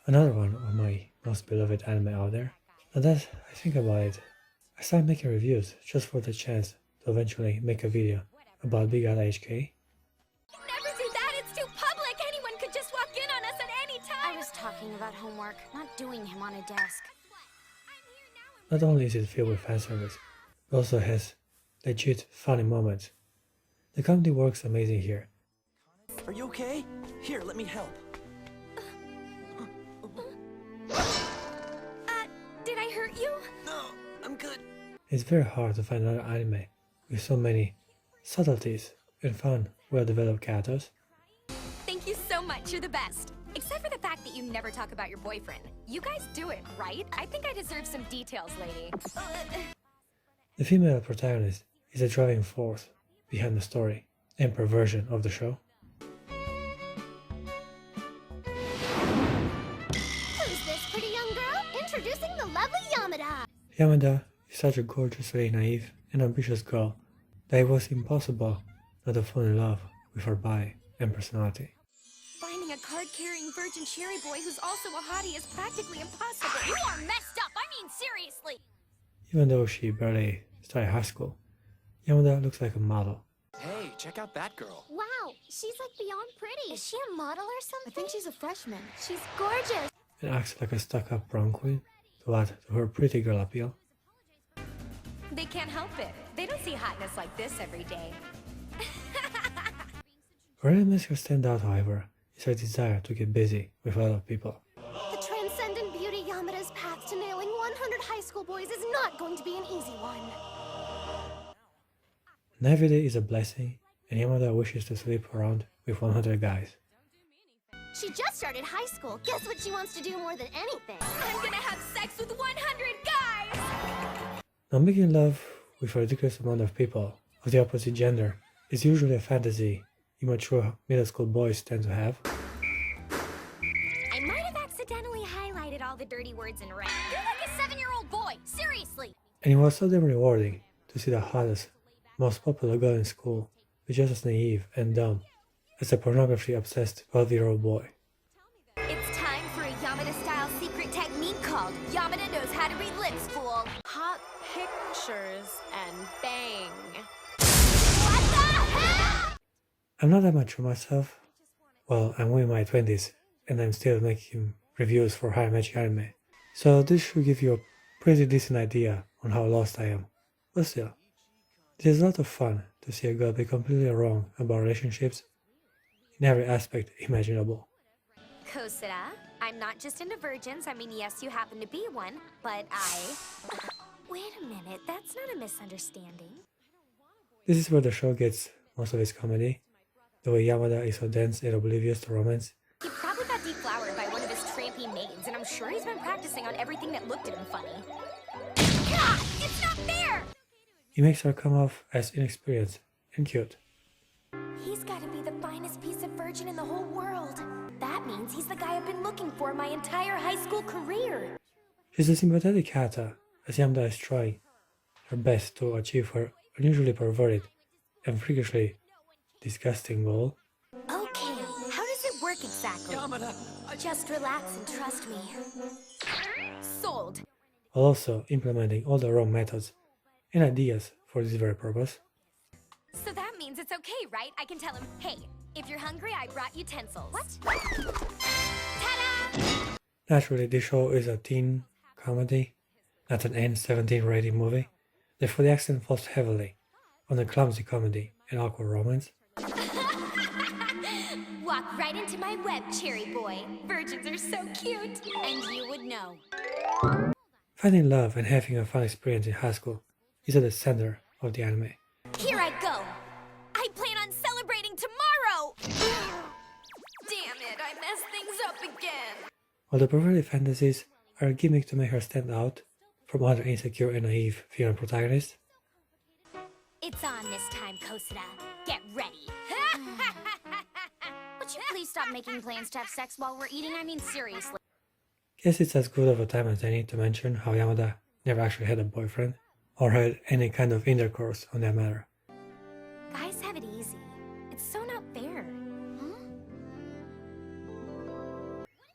Another one of my most beloved anime out there. Now that I think about it, I started making reviews just for the chance to eventually make a video about B Gata H Kei. Never do that, it's too public! Anyone could just walk in on us at any time! I was talking about homework, not doing him on a desk. Not only is it filled with fan service, but also has legit funny moments. The comedy works amazing here. Are you okay? Here, let me help. Did I hurt you? No, I'm good. It's very hard to find another anime with so many subtleties and fun, well-developed characters. Thank you so much, you're the best. Except for the fact that you never talk about your boyfriend. You guys do it, right? I think I deserve some details, lady. The female protagonist is a driving force behind the story and perversion of the show. Who's this pretty young girl? Introducing the lovely Yamada! Yamada is such a gorgeously naive and ambitious girl that it was impossible not to fall in love with her body and personality. Finding a card-carrying virgin cherry boy who's also a hottie is practically impossible. You are messed up, I mean seriously! Even though she barely started high school, Yamada looks like a model. Hey, check out that girl. Wow, she's like beyond pretty. Is she a model or something? I think she's a freshman. She's gorgeous. And acts like a stuck-up prom queen to add to her pretty girl appeal. They can't help it. They don't see hotness like this every day. What really makes her stand out, however, is her desire to get busy with a lot of people. The transcendent beauty Yamada's path to nailing 100 high school boys is not going to be an easy one. And every day is a blessing, and Yamada wishes to sleep around with 100 guys. She just started high school. Guess what she wants to do more than anything? I'm gonna have sex with 100 guys! Now, making love with a ridiculous amount of people of the opposite gender is usually a fantasy immature middle school boys tend to have. I might have accidentally highlighted all the dirty words in red. You're like a 7-year-old boy! Seriously! And it was so damn rewarding to see the hottest, most popular girl in school be just as naive and dumb as a pornography-obsessed 12-year-old boy. It's time for a Yamada-style secret technique called Yamada knows how to read lips, fool! Hot pictures and bang. What the hell?! I'm not that mature myself. Well, I'm in my 20s, and I'm still making reviews for higher magic anime. So this should give you a pretty decent idea on how lost I am. But still, it is a lot of fun to see a girl be completely wrong about relationships in every aspect imaginable. Kosura, I'm not just into virgins. I mean, yes, you happen to be one, but Wait a minute, that's not a misunderstanding. This is where the show gets most of its comedy. The way Yamada is so dense and oblivious to romance. He probably got deflowered by one of his trampy maids, and I'm sure he's been practicing on everything that looked at him funny. God, it's not fair! It makes her come off as inexperienced and cute. He's gotta be the finest piece of virgin in the whole world. That means he's the guy I've been looking for my entire high school career. She's a sympathetic character, as Yamada is trying her best to achieve her unusually perverted and freakishly disgusting goal. Okay, how does it work exactly? Yamada, Just relax and trust me. Sold. While also implementing all the wrong methods and ideas for this very purpose. So that means it's okay, right? I can tell him, hey, if you're hungry, I brought utensils. What? Ta-da! Naturally, this show is a teen comedy, not an N-17 rated movie. Therefore, the accent falls heavily on the clumsy comedy and awkward romance. Walk right into my web, cherry boy. Virgins are so cute. And you would know. Finding love and having a fun experience in high school is at the center of the anime. Here I go. I plan on celebrating tomorrow. Damn it, I messed things up again. While the perverted fantasies are a gimmick to make her stand out from other insecure and naive female protagonists, It's on this time, Kosura. Get ready. Would you please stop making plans to have sex while we're eating? I mean, seriously. guess it's as good of a time as any to mention how Yamada never actually had a boyfriend, or had any kind of intercourse on that matter. Guys have it easy. It's so not fair.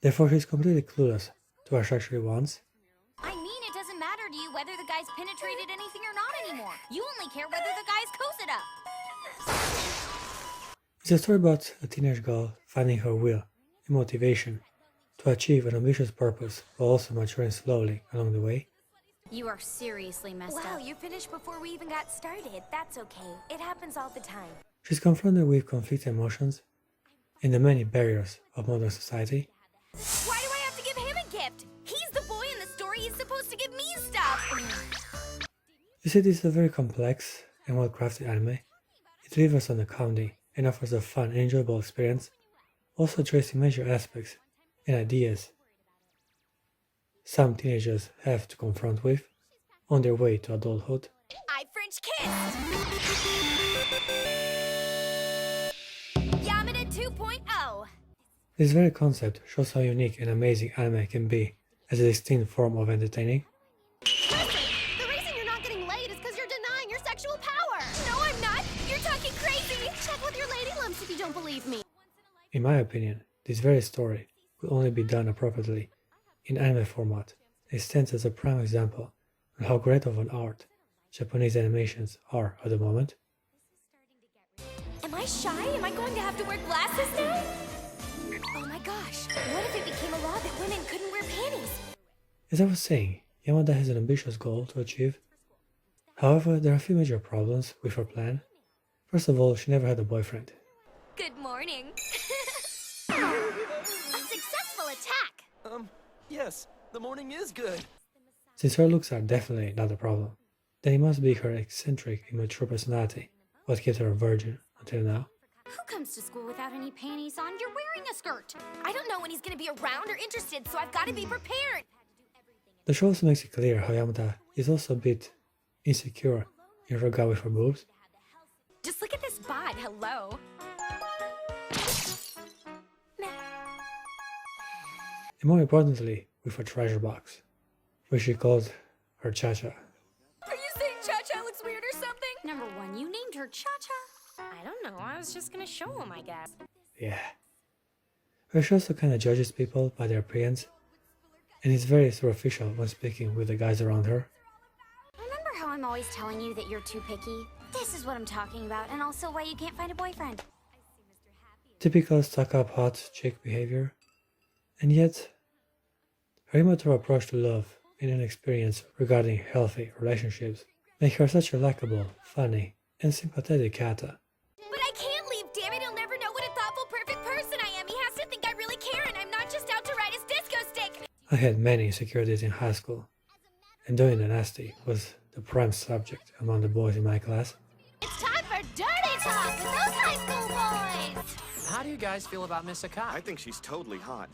The Therefore, she's completely clueless to what she actually wants. I mean, it doesn't matter to you whether the guy's penetrated anything or not anymore. You only care whether the guy's coasted up. It's a story about a teenage girl finding her will and motivation to achieve an ambitious purpose while also maturing slowly along the way. You are seriously messed up. Wow, you finished before we even got started. That's okay. It happens all the time. She's confronted with conflicting emotions and the many barriers of modern society. Why do I have to give him a gift? He's the boy in the story. He's supposed to give me stuff. You see, this is a very complex and well-crafted anime. It delivers on the comedy and offers a fun and enjoyable experience, also addressing major aspects and ideas some teenagers have to confront with on their way to adulthood. I French kissed! Yamada 2.0. This very concept shows how unique and amazing anime can be as a distinct form of entertaining. Listen, the reason you're not getting laid is because you're denying your sexual power. No, I'm not. You're talking crazy. Check with your lady lumps if you don't believe me. In my opinion, this very story could only be done appropriately in anime format. It stands as a prime example on how great of an art Japanese animations are at the moment. Am I shy? Am I going to have to wear glasses now? Oh my gosh. What if it became a law that women couldn't wear panties? As I was saying, Yamada has an ambitious goal to achieve. However, there are a few major problems with her plan. First of all, she never had a boyfriend. Good morning. A successful attack. Yes, the morning is good. Since her looks are definitely not a problem, then it must be her eccentric, immature personality what kept her a virgin until now. Who comes to school without any panties on? You're wearing a skirt. I don't know when he's going to be around or interested, so I've got to be prepared. The show also makes it clear how Yamada is also a bit insecure in regard with her boobs. Just look at this bod. Hello. And more importantly, with her treasure box, which she called her Cha-Cha. Are you saying Cha-Cha looks weird or something? Number one, you named her Cha-Cha? I don't know. I was just gonna show him, I guess. Yeah. Her show also kinda judges people by their appearance, and is very superficial when speaking with the guys around her. Remember how I'm always telling you that you're too picky? This is what I'm talking about, and also why you can't find a boyfriend. Typical stuck-up hot chick behavior. And yet, her immature approach to love and inexperience regarding healthy relationships make her such a likable, funny, and sympathetic Gata. But I can't leave, damn it! He'll never know what a thoughtful, perfect person I am. He has to think I really care, and I'm not just out to ride his disco stick. I had many insecurities in high school, and doing the nasty was the prime subject among the boys in my class. It's time for dirty talk with those high school boys. How do you guys feel about Miss Akai? I think she's totally hot.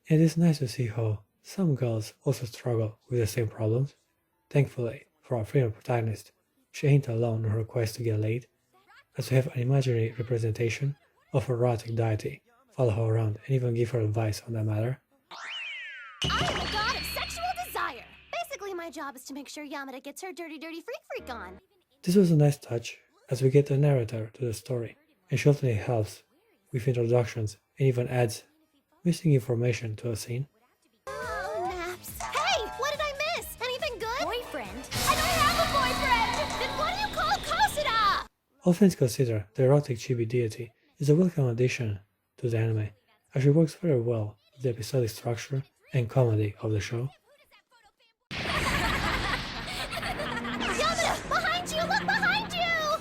It is nice to see how some girls also struggle with the same problems. Thankfully, for our female protagonist, she ain't alone in her quest to get laid, as we have an imaginary representation of her erotic deity follow her around and even give her advice on that matter. I am the god of sexual desire. Basically, my job is to make sure Yamada gets her dirty, dirty freak on. This was a nice touch, as we get a narrator to the story, and she ultimately helps with introductions and even adds missing information to a scene. Oh, naps. Hey, what did I miss? Anything good? Boyfriend? I don't have a boyfriend! Then what do you call Kosada? All things considered, the erotic chibi deity is a welcome addition to the anime, as she works very well with the episodic structure and comedy of the show. Yamada, behind you! Look behind you!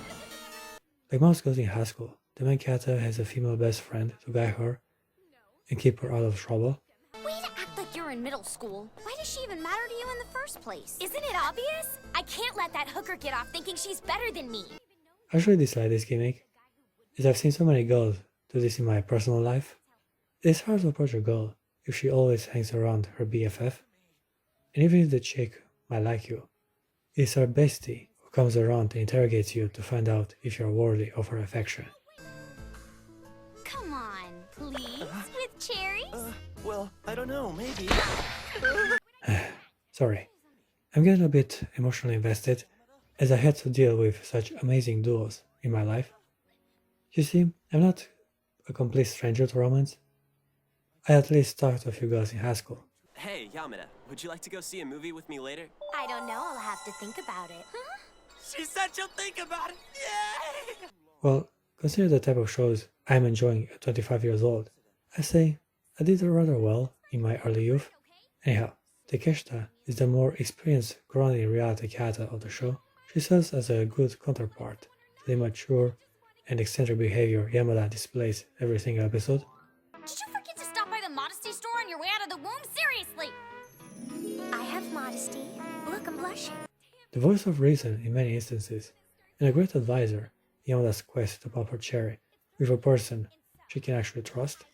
Like most girls in high school, the main character has a female best friend to guide her and keep her out of trouble. Way to act like you're in middle school. Why does she even matter to you in the first place? Isn't it obvious? I can't let that hooker get off thinking she's better than me. I actually dislike this gimmick, as I've seen so many girls do this in my personal life. It's hard to approach a girl if she always hangs around her BFF, and even if the chick might like you, it's her bestie who comes around and interrogates you to find out if you're worthy of her affection. Come on, please, with cherries? Well, I don't know, maybe. Sorry, I'm getting a bit emotionally invested, as I had to deal with such amazing duos in my life. You see, I'm not a complete stranger to romance. I at least talked to a few girls in high school. Hey, Yamada, would you like to go see a movie with me later? I don't know, I'll have to think about it. She said she'll think about it. Yay! Well, consider the type of shows I'm enjoying at 25 years old. I say I did rather well in my early youth. Anyhow, Takeshita is the more experienced, grounded in reality Kata of the show. She serves as a good counterpart to the mature and eccentric behavior Yamada displays every single episode. Did you forget to stop by the modesty store on your way out of the womb? Seriously! I have modesty. Look, I'm blushing. The voice of reason in many instances, and a great advisor in Yamada's quest to pop her cherry with a person she can actually trust.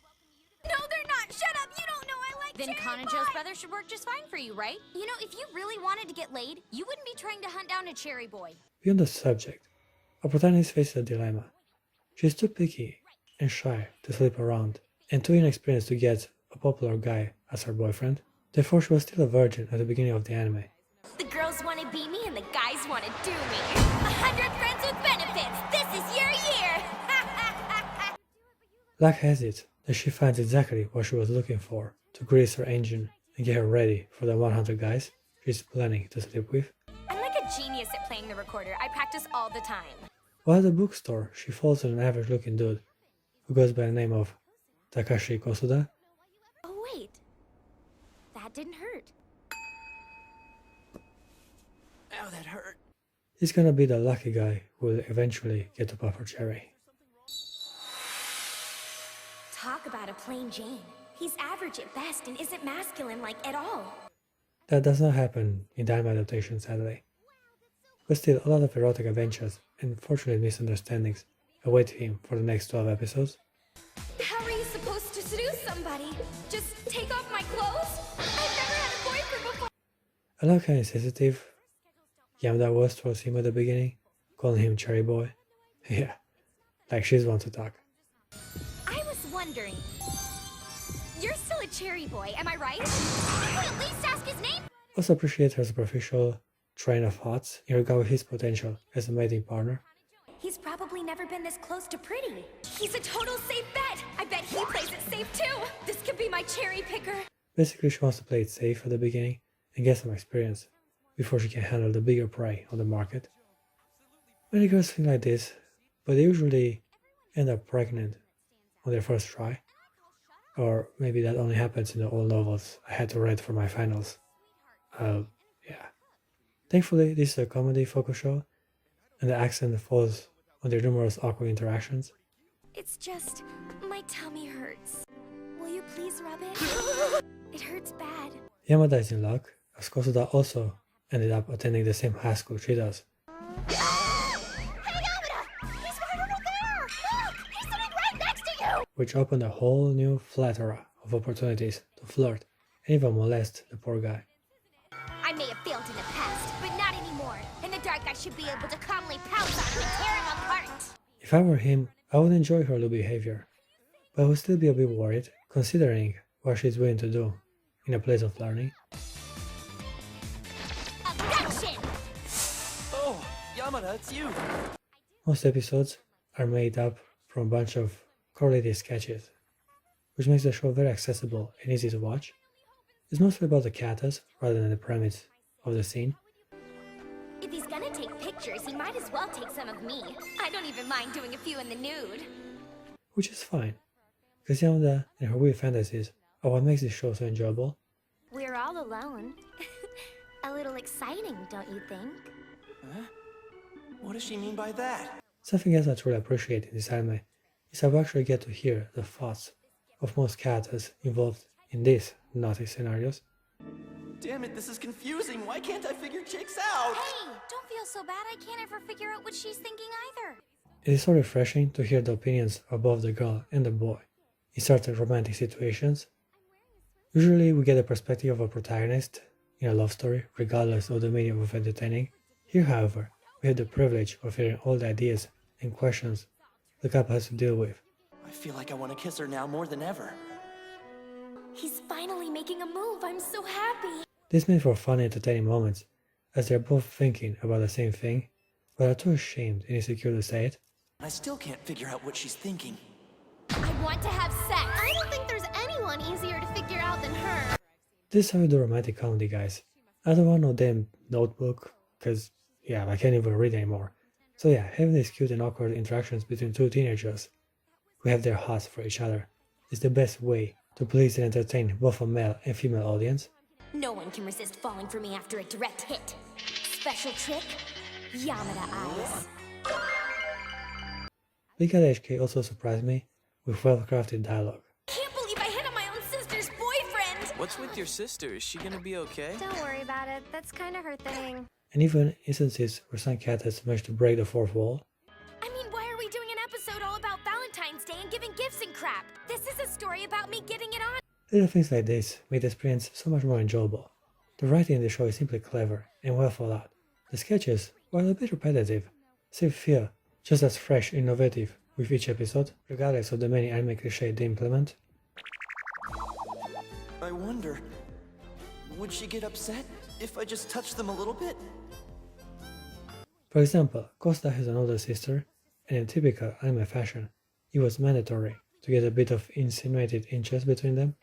No, they're not! Shut up! You don't know I like Then cherry Con and pie! Joe's brother should work just fine for you, right? You know, if you really wanted to get laid, you wouldn't be trying to hunt down a cherry boy. Beyond the subject, our protagonist faces a dilemma. She is too picky and shy to sleep around, and too inexperienced to get a popular guy as her boyfriend. Therefore, she was still a virgin at the beginning of the anime. The girls want to be me and the guys want to do me. 100 friends with benefits! This is your year! Luck has it that she finds exactly what she was looking for to grease her engine and get her ready for the 100 guys she's planning to sleep with. I'm like a genius at playing the recorder. I practice all the time. While at the bookstore, she falls on an average-looking dude who goes by the name of Takashi Kosuda. Oh, wait. That didn't hurt. Ow, that hurt. He's gonna be the lucky guy who will eventually get to pop her cherry. Talk about a plain Jane. He's average at best and isn't masculine like at all. That does not happen in the anime adaptation, sadly. But still, a lot of erotic adventures and fortunate misunderstandings await him for the next 12 episodes. How are you supposed to seduce somebody? Just take off my clothes? I've never had a boyfriend before. I like how insensitive Yamada was towards him at the beginning, calling him Cherry Boy. Yeah, like she's one to talk. I was wondering. You're still a cherry boy, am I right? You would at least ask his name. Also appreciate her superficial train of thoughts in regard with his potential as a mating partner. He's probably never been this close to pretty. He's a total safe bet. I bet he plays it safe too. This could be my cherry picker. Basically, she wants to play it safe at the beginning and get some experience before she can handle the bigger prey on the market. Many girls think like this, but they usually end up pregnant on their first try. Or maybe that only happens in the old novels I had to read for my finals. Yeah. Thankfully, this is a comedy-focused show, and the accent falls on their numerous awkward interactions. It's just, my tummy hurts. Will you please rub it? It hurts bad. Yamada is in luck, as Kosuda also ended up attending the same high school she does, Hey, Yamada! He's right over there! Look! He's sitting right next to you! which opened a whole new plethora of opportunities to flirt and even molest the poor guy. I may have failed in the past, but not anymore. In the dark, I should be able to calmly pounce on him and tear him apart. If I were him, I would enjoy her little behavior, but I would still be a bit worried, considering what she's willing to do in a place of learning. Seduction! Oh, Yamada, it's you. Most episodes are made up from a bunch of correlated sketches, which makes the show very accessible and easy to watch. It's mostly about the katas rather than the premise of the scene. If he's gonna take pictures, he might as well take some of me. I don't even mind doing a few in the nude. Which is fine, because Yamada and her weird fantasies are what makes this show so enjoyable. We're all alone. A little exciting, don't you think? Huh? What does she mean by that? Something else I truly appreciate in this anime is how we actually get to hear the thoughts of most katas involved in these naughty scenarios. Damn it, this is confusing. Why can't I figure chicks out? Hey, don't feel so bad. I can't ever figure out what she's thinking either. It is so refreshing to hear the opinions of both the girl and the boy in certain romantic situations. Usually we get the perspective of a protagonist in a love story, regardless of the medium of entertaining. Here, however, we have the privilege of hearing all the ideas and questions the couple has to deal with. I feel like I want to kiss her now more than ever. He's finally making a move. I'm so happy. This made for fun and entertaining moments, as they're both thinking about the same thing, but are too ashamed and insecure to say it. I still can't figure out what she's thinking. I want to have sex. I don't think there's anyone easier to figure out than her. This is how you do romantic comedy, guys. I don't want no damn notebook, cause yeah, I can't even read anymore. So yeah, having these cute and awkward interactions between two teenagers who have their hearts for each other is the best way to please and entertain both a male and female audience. No one can resist falling for me after a direct hit. Special trick, Yamada eyes. B Gata H Kei also surprised me with well-crafted dialogue. Can't believe I hit on my own sister's boyfriend! What's with your sister? Is she gonna be okay? Don't worry about it. That's kind of her thing. And even instances where some characters manage to break the fourth wall. I mean, why are we doing an episode all about Valentine's Day and giving gifts and crap? This is a story about me getting it on. Little things like this make the experience so much more enjoyable. The writing in the show is simply clever and well thought out. The sketches, while a bit repetitive, still feel just as fresh and innovative with each episode, regardless of the many anime clichés they implement. I wonder, would she get upset if I just touch them a little bit? For example, Costa has an older sister, and in typical anime fashion, it was mandatory to get a bit of insinuated interest between them.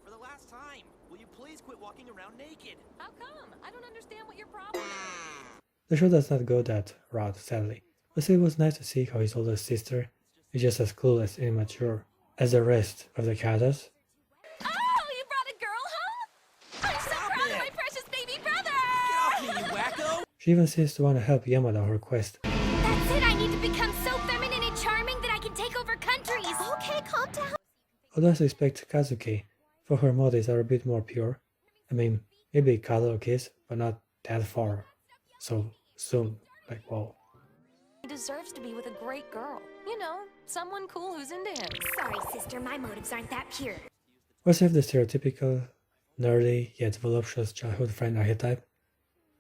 For the last time, will you please quit walking around naked? How come? I don't understand what your problem is. The show does not go that route, sadly, but still it was nice to see how his older sister is just as clueless and immature as the rest of the characters. Oh, you brought a girl home? I'm so proud of my precious baby brother! Get off me, you wacko! She even seems to want to help Yamada on her quest. That's it, I need to become so feminine and charming that I can take over countries. Okay, calm down. Although I suspect Kazuki, for her motives are a bit more pure. I mean, maybe cuddle or kiss, but not that far. So soon, like whoa. He deserves to be with a great girl. You know, someone cool who's into him. Sorry, sister, my motives aren't that pure. We also have the stereotypical, nerdy yet voluptuous childhood friend archetype.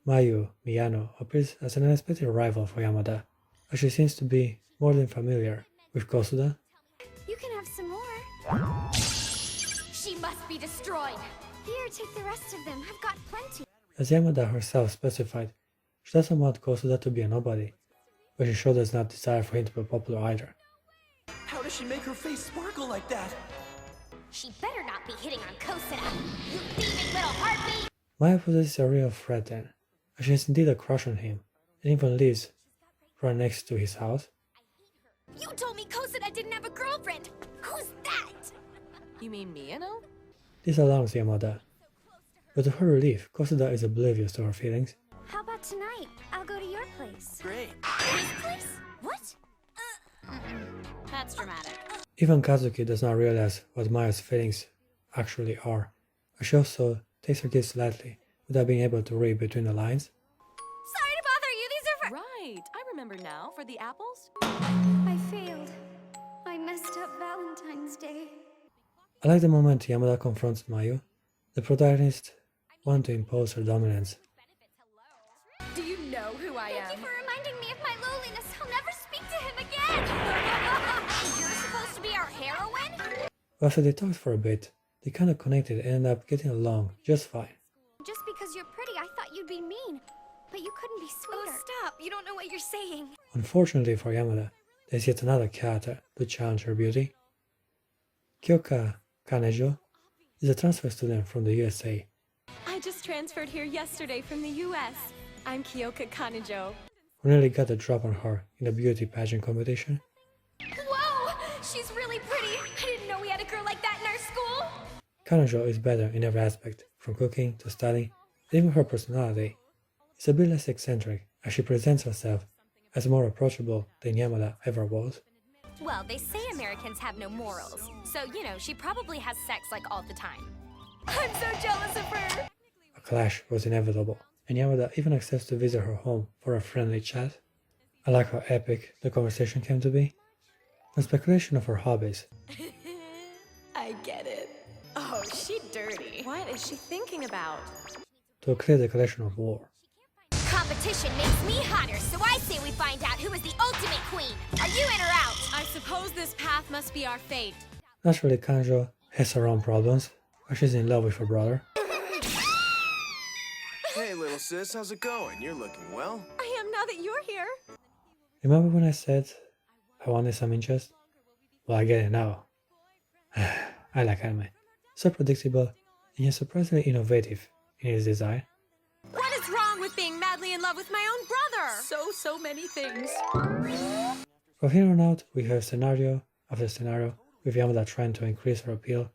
Mayu Miyano appears as an unexpected rival for Yamada, as she seems to be more than familiar with Kosuda. You can have some more. She must be destroyed. Here, take the rest of them. I've got plenty. As Yamada herself specified, she doesn't want Kosuda to be a nobody, but she sure does not desire for him to be popular either. How does she make her face sparkle like that? She better not be hitting on Kosuda. You thieving little heartbeat! Maya possesses a real threat then, as she has indeed a crush on him, and even lives right next to his house. You told me Kosuda didn't have a girlfriend. Who's that? You mean Miyano? This alarms Yamada, but to her relief, Kosuda is oblivious to her feelings. How about tonight? I'll go to your place. Great. His place? What? That's dramatic. Even Kazuki does not realize what Maya's feelings actually are, as she also takes her kids lightly without being able to read between the lines. Sorry to bother you. These are for... Right, I remember now. For the apples? I failed. I messed up Valentine's Day. I like the moment Yamada confronts Mayu. The protagonist wants to impose her dominance. Do you know who I Thank you am? for reminding me of my loneliness. I'll never speak to him again. You're supposed to be our heroine? After they talked for a bit, they kinda connected and ended up getting along just fine. Just because you're pretty, I thought you'd be mean. But you couldn't be sweeter. Oh, stop. You don't know what you're saying. Unfortunately for Yamada, there's yet another character to challenge her beauty. Kyoka Kanejo is a transfer student from the USA. I just transferred here yesterday from the US. I'm Kyoka Kanajo. Who nearly got a drop on her in a beauty pageant competition. Whoa! She's really pretty. I didn't know we had a girl like that in our school. Kanajo is better in every aspect, from cooking to studying, and even her personality is a bit less eccentric as she presents herself as more approachable than Yamada ever was. Well, they say Americans have no morals. So, you know, she probably has sex like all the time. I'm so jealous of her. A clash was inevitable, and Yamada even accepts to visit her home for a friendly chat. I like how epic the conversation came to be. The speculation of her hobbies. I get it. Oh, she dirty. What is she thinking about? To a clear declaration of war. Competition makes me hotter, so I say we find out who is the ultimate queen. Are you in or out? I suppose this path must be our fate. Naturally, Kanjo has her own problems, but she's in love with her brother. Hey, little sis, how's it going? You're looking well. I am now that you're here. Remember when I said I wanted some interest? Well, I get it now. I like anime. So predictable and yet surprisingly innovative in its design. What is wrong with being madly in love with my own brother? So many things. From here on out, we have scenario after scenario with Yamada trying to increase her appeal,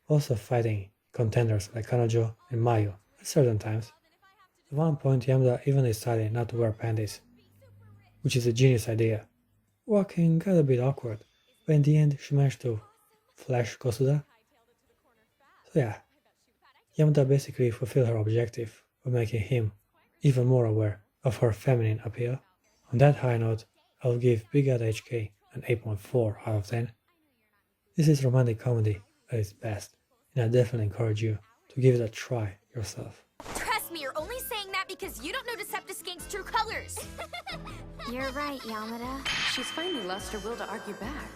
also fighting contenders like Kanojo and Mayu at certain times. At one point, Yamada even decided not to wear panties, which is a genius idea. Walking got a bit awkward, but in the end, she managed to flash Kosuda. So yeah, Yamada basically fulfilled her objective of making him even more aware of her feminine appeal. On that high note, I will give B Gata H Kei an 8.4 out of 10. This is romantic comedy at its best, and I definitely encourage you to give it a try yourself. Trust me, you're only saying that because you don't know Deceptiskank's true colors. You're right, Yamada. She's finally lost her will to argue back.